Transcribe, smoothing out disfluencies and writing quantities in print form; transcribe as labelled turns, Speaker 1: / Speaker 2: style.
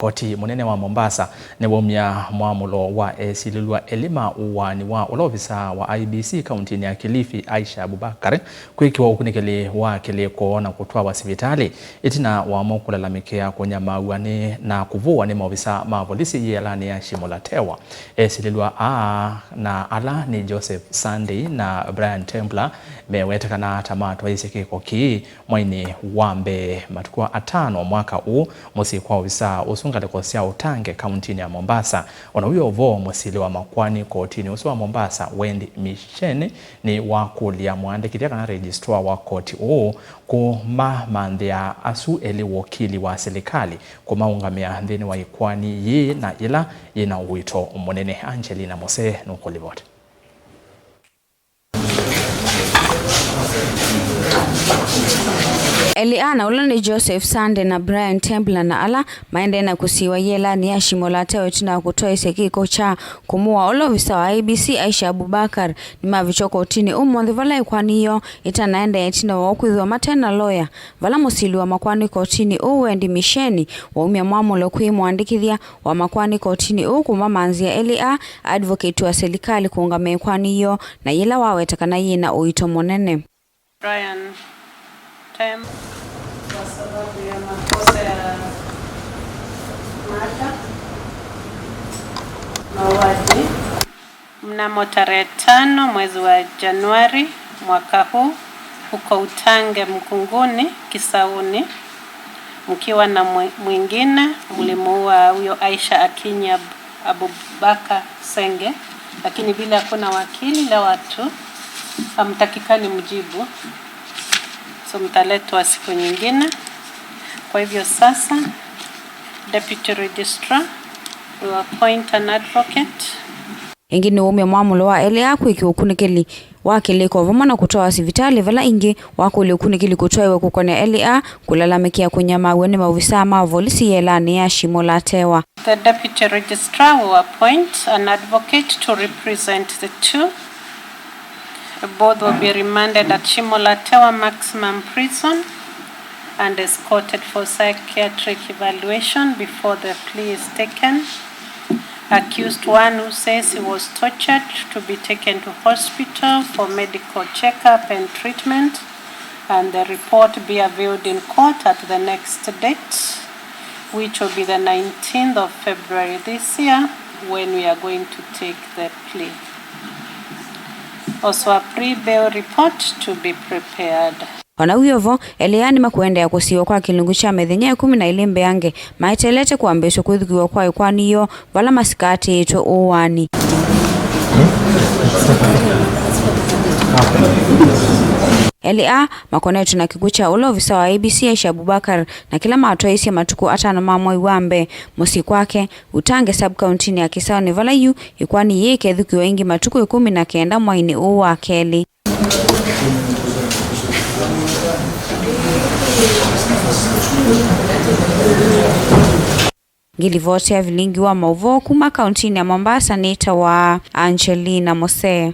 Speaker 1: Koti munene wa Mombasa nebomya mwamulo wa esililwa elima uwani wa olobisa wa IEBC kaunti ya Kilifi Aisha Abubakar kwikiwa ukunikele wa keleko na kutwa wa sivitali itina wa mokulalamikea kunyama uwane na kuvua ni maofisa mapolisi yelani ya Shimolatewa. Esililwa na ala ni Joseph Sunday na Brian Templar mewetakana tamatwa iseke koki mwaini wambe matukua 5 mwaka huu mosi kwa ofisa ngalekosia utange kaunti ya Mombasa. Huyo vo mwasili wa makwani kotini usu wa Mombasa Wendy Mishene ni wakulia muandikiria kana registrar wa koti kumamandhia asu eli wakili wa serikali kumaungamia ndini wa ikwani ye na ila yena uito monene. Angelina Mose nukulivota.
Speaker 2: Eliana ulani Joseph Sunday na Brian Templar na ala maende na kusiwa yela ni ya Shimolatewa tina kutoa isekiko cha kumua olovisa wa IEBC Aisha Abubakar ni mavichoko utini umondi vala ikwani yo itanaenda ya tina wa ukuithi wa matena lawyer vala musili wa makwani kotini Wendy Mishene wa umia mwamulo kui muandikithia wa makwani kotini kumamanzia Elia advocate wa serikali kuungame ikwani yo na yela wawetakana yena uito monene.
Speaker 3: Brian kwa sababu ya makosa ya mauaji mnamo tarehe 5 mwezi wa Januari mwaka huu huko Utange Mkunguni Kisauni, mkiwa na mwingine mlimuua huyo Aisha Akinya Abubakar Senge, lakini bila kuna wakili la watu hamtakikani mjibu. So mtaletwa siku nyingine. Kwa hivyo sasa Deputy Registrar will appoint an advocate.
Speaker 2: Ingine umia mwamulo wa Elia kwiki ukunikeli wakiliko vumana kutoa sivitali vala ingi wakuli ukunikeli kutoa iwe kukone Elia kulalamikia kunyama wene maofisa mapolisi yelani ya Shimolatewa.
Speaker 3: The Deputy Registrar will appoint an advocate to represent the two. Both will be remanded at Shimolatewa Maximum Prison and escorted for psychiatric evaluation before the plea is taken. Accused one who says he was tortured to be taken to hospital for medical checkup and treatment, and the report be availed in court at the next date, which will be the 19th of February this year, when we are going to take the plea. Also a pre-bail report to be prepared.
Speaker 2: Wana uyovo, Eliani makuende ya kusiwa kwa kilungu cha medhenye 12 mbeange, maitelete kuambesho kuthikiwa kwa ikwani yo, wala masikati ito uwani. Elia makonetu na kikucha olovisa wa IEBC Aisha Abubakar na kila matoisi ya matuku 5 mamoi wambe musi kwake Utange sub-county ya Kisauni vala yu ikwani ye kethukiwa ingi matuku 19 mwaini uwa keli. Ngilivote ya vilingi wa mauvo kuma kaunti ya Mombasa nita wa Angelina Mose.